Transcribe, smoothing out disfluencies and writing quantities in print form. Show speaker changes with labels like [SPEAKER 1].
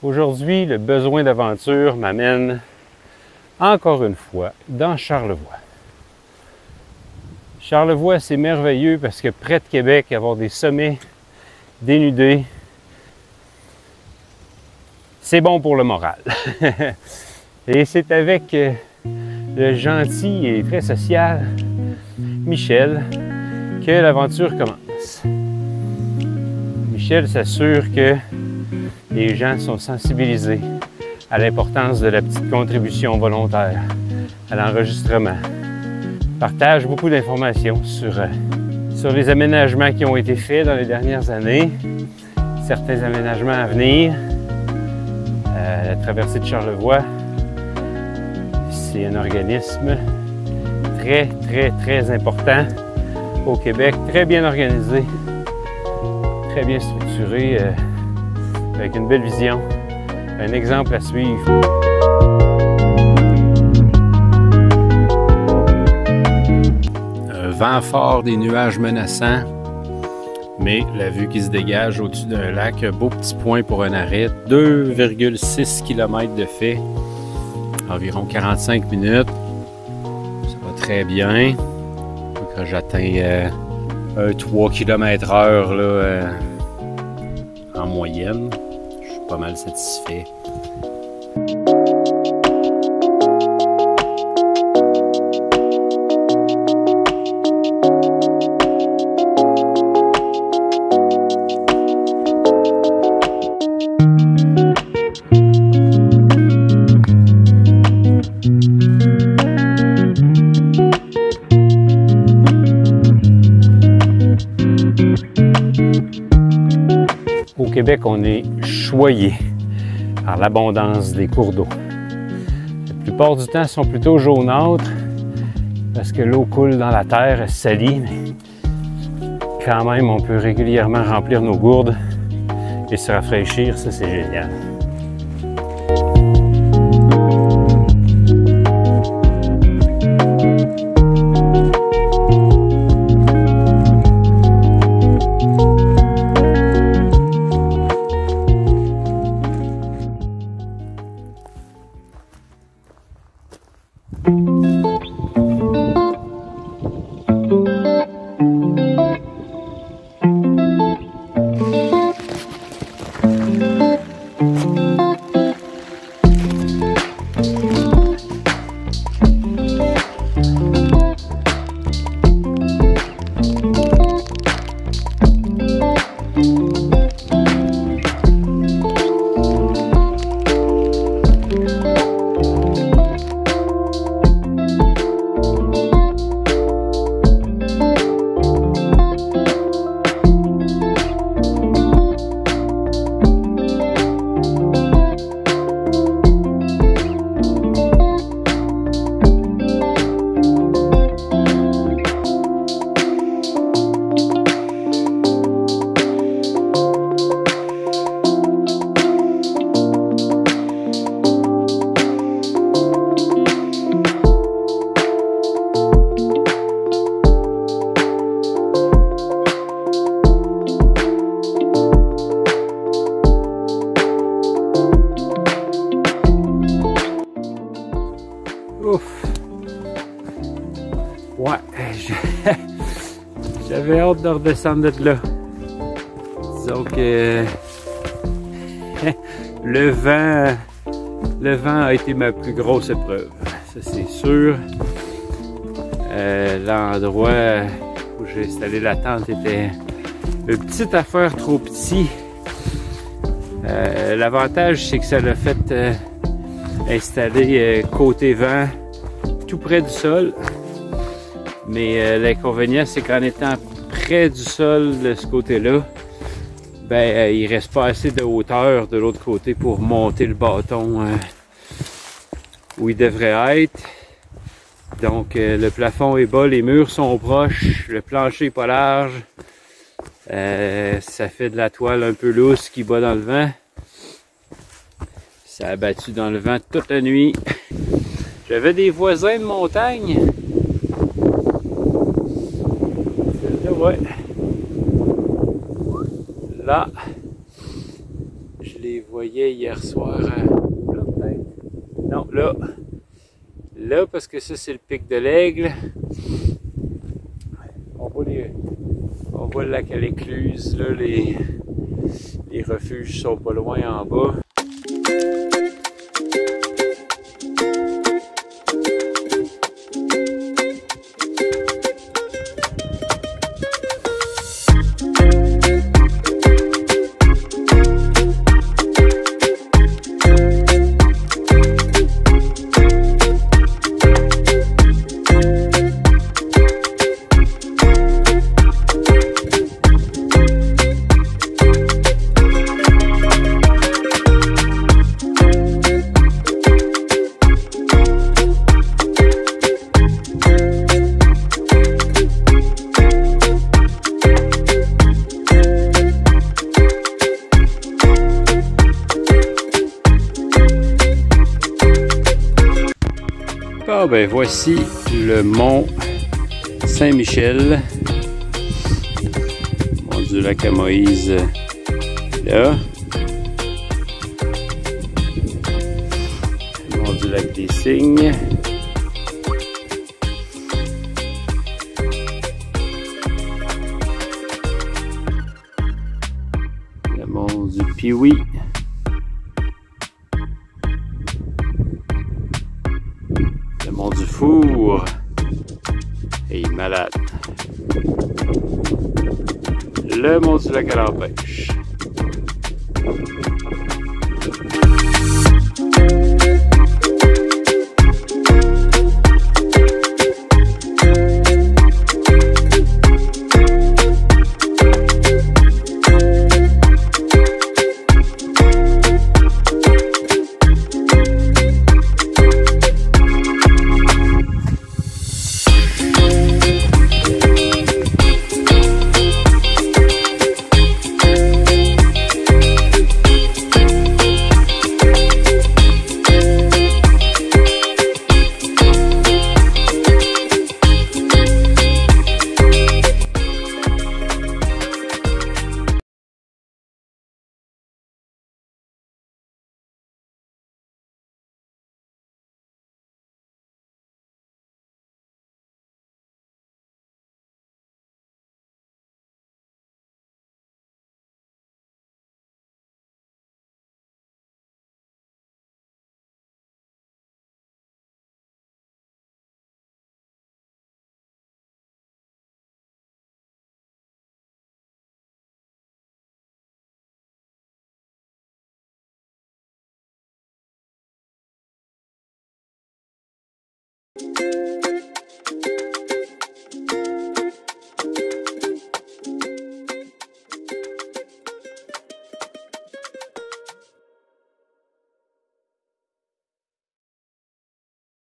[SPEAKER 1] Aujourd'hui, le besoin d'aventure m'amène encore une fois dans Charlevoix. Charlevoix, c'est merveilleux parce que près de Québec, avoir des sommets dénudés, c'est bon pour le moral. Et c'est avec le gentil et très social Michel que l'aventure commence. Michel s'assure que les gens sont sensibilisés à l'importance de la petite contribution volontaire à l'enregistrement. Partage beaucoup d'informations sur les aménagements qui ont été faits dans les dernières années, certains aménagements à venir. La traversée de Charlevoix, c'est un organisme très important au Québec, très bien organisé, très bien structuré, avec une belle vision, un exemple à suivre. Un vent fort, des nuages menaçants, mais la vue qui se dégage au-dessus d'un lac, un beau petit point pour un arrêt, 2,6 km de fait, environ 45 minutes, ça va très bien. Quand j'atteins un 3 km/h là, en moyenne, je suis pas mal satisfait. Au Québec, on est choyé par l'abondance des cours d'eau. La plupart du temps, ils sont plutôt jaunâtres parce que l'eau coule dans la terre, elle se salit, mais quand même, on peut régulièrement remplir nos gourdes et se rafraîchir, ça c'est génial. Ouf! Ouais, j'avais hâte de redescendre de là. Disons que le vent a été ma plus grosse épreuve, ça c'est sûr. L'endroit où j'ai installé la tente était une petite affaire trop petit. L'avantage, c'est que ça l'a fait installer côté vent, tout près du sol. Mais l'inconvénient, c'est qu'en étant près du sol de ce côté-là, ben il reste pas assez de hauteur de l'autre côté pour monter le bâton où il devrait être. Donc le plafond est bas, les murs sont proches, le plancher est pas large. Ça fait de la toile un peu lousse qui bat dans le vent. Ça a battu dans le vent toute la nuit. J'avais des voisins de montagne. Là, ouais. Là, je les vois voyais hier soir. Là, peut-être. Non, là. Là, parce que ça, c'est le pic de l'Aigle. On voit le lac à l'écluse. Là, les refuges sont pas loin en bas. Ah ben voici le mont Saint-Michel, mont du lac à Moïse, là, le mont du lac des Cygnes, le mont du Pioui, le mont du Four, et malade, le mont du lac à l'Empêche.